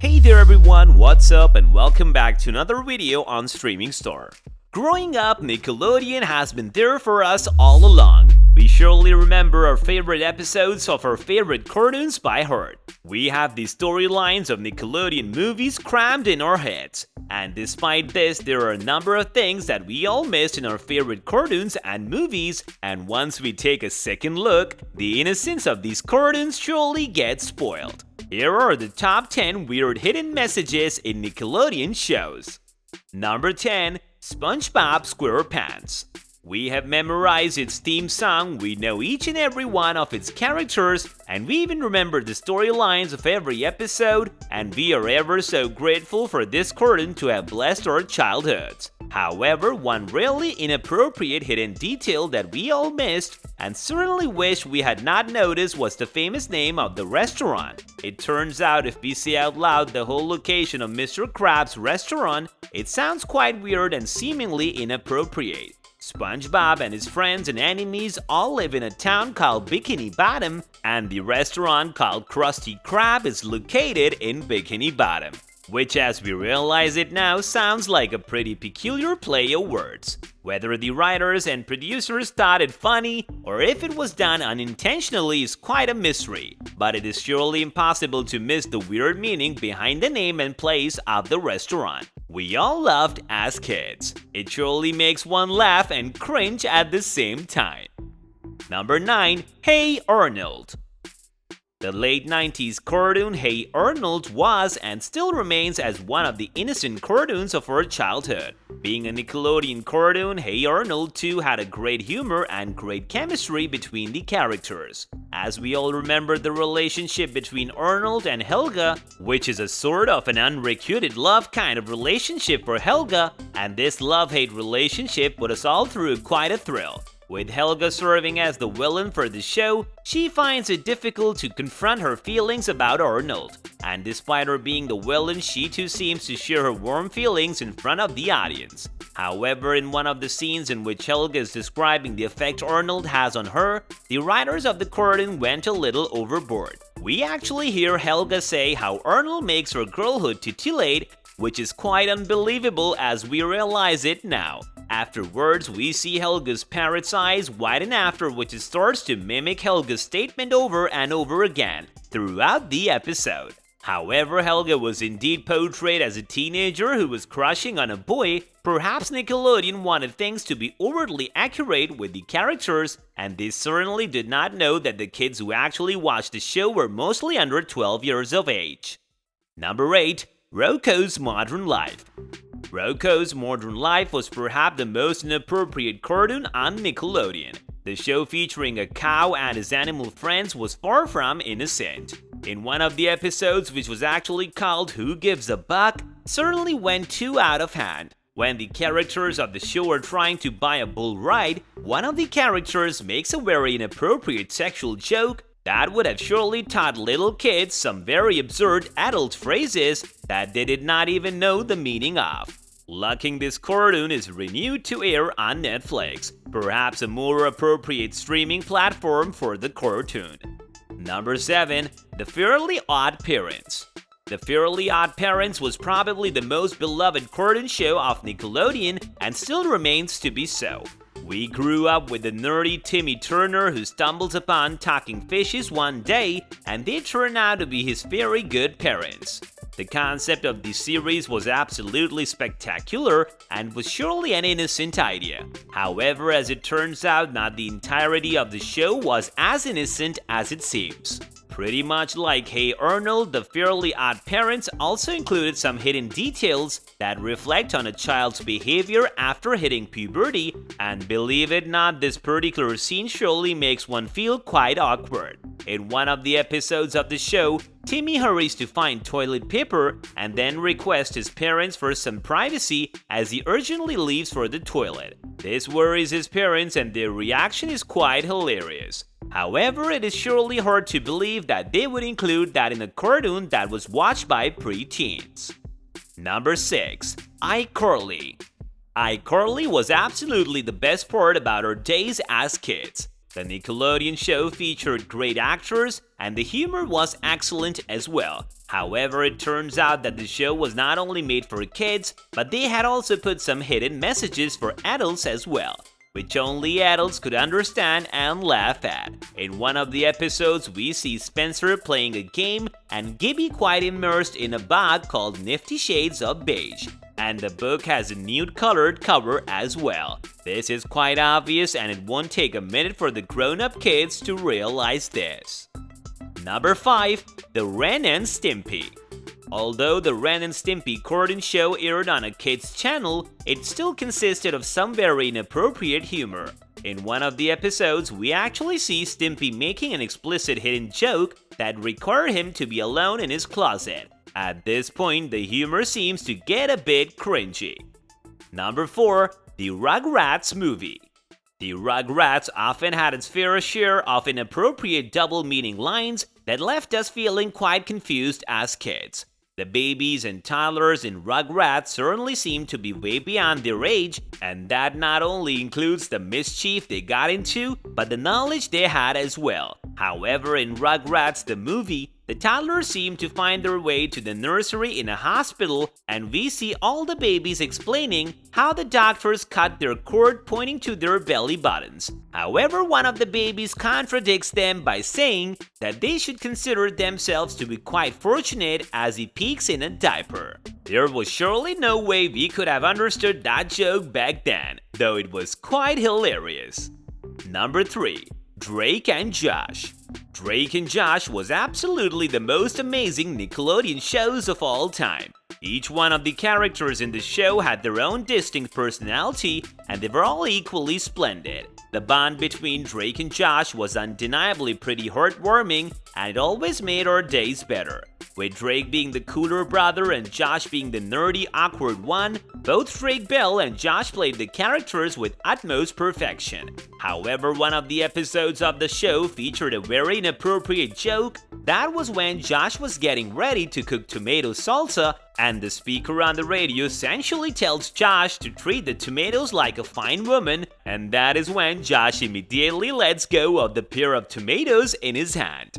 Hey there everyone, what's up and welcome back to another video on Streaming Star. Growing up, Nickelodeon has been there for us all along. We surely remember our favorite episodes of our favorite cartoons by heart. We have the storylines of Nickelodeon movies crammed in our heads. And despite this, there are a number of things that we all missed in our favorite cartoons and movies, and once we take a second look, the innocence of these cartoons surely gets spoiled. Here are the top 10 weird hidden messages in Nickelodeon shows. Number 10. SpongeBob SquarePants. We have memorized its theme song, we know each and every one of its characters, and we even remember the storylines of every episode, and we are ever so grateful for this cartoon to have blessed our childhoods. However, one really inappropriate hidden detail that we all missed and certainly wish we had not noticed was the famous name of the restaurant. It turns out if we say out loud the whole location of Mr. Krabs' restaurant, it sounds quite weird and seemingly inappropriate. SpongeBob and his friends and enemies all live in a town called Bikini Bottom, and the restaurant called Krusty Krab is located in Bikini Bottom, which as we realize it now sounds like a pretty peculiar play of words. Whether the writers and producers thought it funny or if it was done unintentionally is quite a mystery, but it is surely impossible to miss the weird meaning behind the name and place of the restaurant we all loved as kids. It surely makes one laugh and cringe at the same time. Number 9. Hey Arnold. The late 90s cartoon Hey Arnold was and still remains as one of the innocent cartoons of our childhood. Being a Nickelodeon cartoon, Hey Arnold too had a great humor and great chemistry between the characters. As we all remember the relationship between Arnold and Helga, which is a sort of an unrequited love kind of relationship for Helga, and this love-hate relationship put us all through quite a thrill. With Helga serving as the villain for the show, she finds it difficult to confront her feelings about Arnold. And despite her being the villain, she too seems to share her warm feelings in front of the audience. However, in one of the scenes in which Helga is describing the effect Arnold has on her, the writers of the cartoon went a little overboard. We actually hear Helga say how Arnold makes her girlhood titillate, which is quite unbelievable as we realize it now. Afterwards, we see Helga's parrot's eyes widen after which it starts to mimic Helga's statement over and over again throughout the episode. However, Helga was indeed portrayed as a teenager who was crushing on a boy. Perhaps Nickelodeon wanted things to be overtly accurate with the characters, and they certainly did not know that the kids who actually watched the show were mostly under 12 years of age. Number 8. Rocko's Modern Life. Rocko's Modern Life was perhaps the most inappropriate cartoon on Nickelodeon. The show featuring a cow and his animal friends was far from innocent. In one of the episodes, which was actually called Who Gives a Buck, certainly went too out of hand. When the characters of the show are trying to buy a bull ride, one of the characters makes a very inappropriate sexual joke that would have surely taught little kids some very absurd adult phrases that they did not even know the meaning of. Lucking this cartoon is renewed to air on Netflix, perhaps a more appropriate streaming platform for the cartoon. Number 7. The Fairly Odd Parents. The Fairly Odd Parents was probably the most beloved cartoon show of Nickelodeon and still remains to be so. We grew up with the nerdy Timmy Turner who stumbles upon talking fishes one day, and they turn out to be his very good parents. The concept of the series was absolutely spectacular and was surely an innocent idea. However, as it turns out, not the entirety of the show was as innocent as it seems. Pretty much like Hey Arnold, The Fairly Odd Parents also included some hidden details that reflect on a child's behavior after hitting puberty, and believe it or not, this particular scene surely makes one feel quite awkward. In one of the episodes of the show, Timmy hurries to find toilet paper and then requests his parents for some privacy as he urgently leaves for the toilet. This worries his parents and their reaction is quite hilarious. However, it is surely hard to believe that they would include that in a cartoon that was watched by pre-teens. Number 6. iCarly. iCarly was absolutely the best part about our days as kids. The Nickelodeon show featured great actors, and the humor was excellent as well. However, it turns out that the show was not only made for kids, but they had also put some hidden messages for adults as well, which only adults could understand and laugh at. In one of the episodes, we see Spencer playing a game and Gibby quite immersed in a book called 50 Shades of Beige. And the book has a nude-colored cover as well. This is quite obvious, and it won't take a minute for the grown-up kids to realize this. Number 5. The Ren and Stimpy. Although the Ren and Stimpy cartoon show aired on a kids' channel, it still consisted of some very inappropriate humor. In one of the episodes, we actually see Stimpy making an explicit hidden joke that required him to be alone in his closet. At this point, the humor seems to get a bit cringy. Number 4. The Rugrats movie. The Rugrats often had its fair share of inappropriate double-meaning lines that left us feeling quite confused as kids. The babies and toddlers in Rugrats certainly seem to be way beyond their age, and that not only includes the mischief they got into, but the knowledge they had as well. However, in Rugrats the movie, the toddlers seem to find their way to the nursery in a hospital, and we see all the babies explaining how the doctors cut their cord pointing to their belly buttons. However, one of the babies contradicts them by saying that they should consider themselves to be quite fortunate as he peeks in a diaper. There was surely no way we could have understood that joke back then, though it was quite hilarious. Number 3. Drake and Josh. Drake and Josh was absolutely the most amazing Nickelodeon shows of all time. Each one of the characters in the show had their own distinct personality, and they were all equally splendid. The bond between Drake and Josh was undeniably pretty heartwarming, and it always made our days better. With Drake being the cooler brother and Josh being the nerdy, awkward one, both Drake Bell and Josh played the characters with utmost perfection. However, one of the episodes of the show featured a very inappropriate joke. That was when Josh was getting ready to cook tomato salsa, and the speaker on the radio essentially tells Josh to treat the tomatoes like a fine woman, and that is when Josh immediately lets go of the pair of tomatoes in his hand.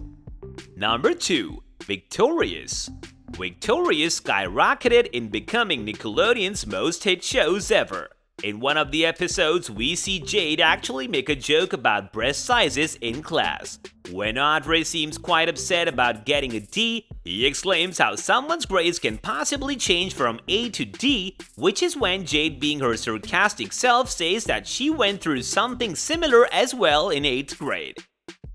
Number 2. Victorious. Victorious skyrocketed in becoming Nickelodeon's most hit shows ever. In one of the episodes, we see Jade actually make a joke about breast sizes in class. When Audrey seems quite upset about getting a D, he exclaims how someone's grades can possibly change from A to D, which is when Jade, being her sarcastic self, says that she went through something similar as well in 8th grade.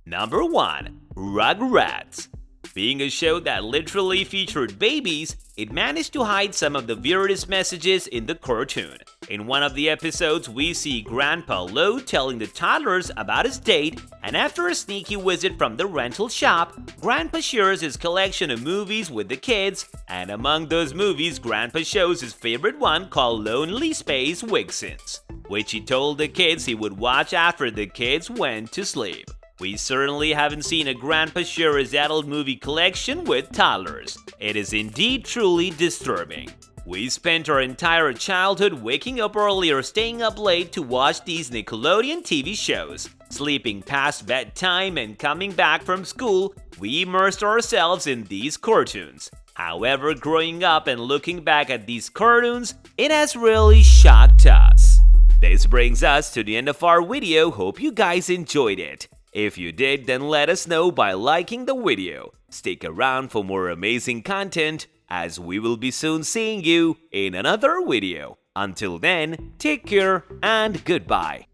Number 1. Rugrats. Being a show that literally featured babies, it managed to hide some of the weirdest messages in the cartoon. In one of the episodes, we see Grandpa Lowe telling the toddlers about his date, and after a sneaky visit from the rental shop, Grandpa shares his collection of movies with the kids, and among those movies, Grandpa shows his favorite one called Lonely Space Vixens, which he told the kids he would watch after the kids went to sleep. We certainly haven't seen a grandpa share his adult movie collection with toddlers. It is indeed truly disturbing. We spent our entire childhood waking up early or staying up late to watch these Nickelodeon TV shows. Sleeping past bedtime and coming back from school, we immersed ourselves in these cartoons. However, growing up and looking back at these cartoons, it has really shocked us. This brings us to the end of our video. Hope you guys enjoyed it. If you did, then let us know by liking the video. Stick around for more amazing content, as we will be soon seeing you in another video. Until then, take care and goodbye.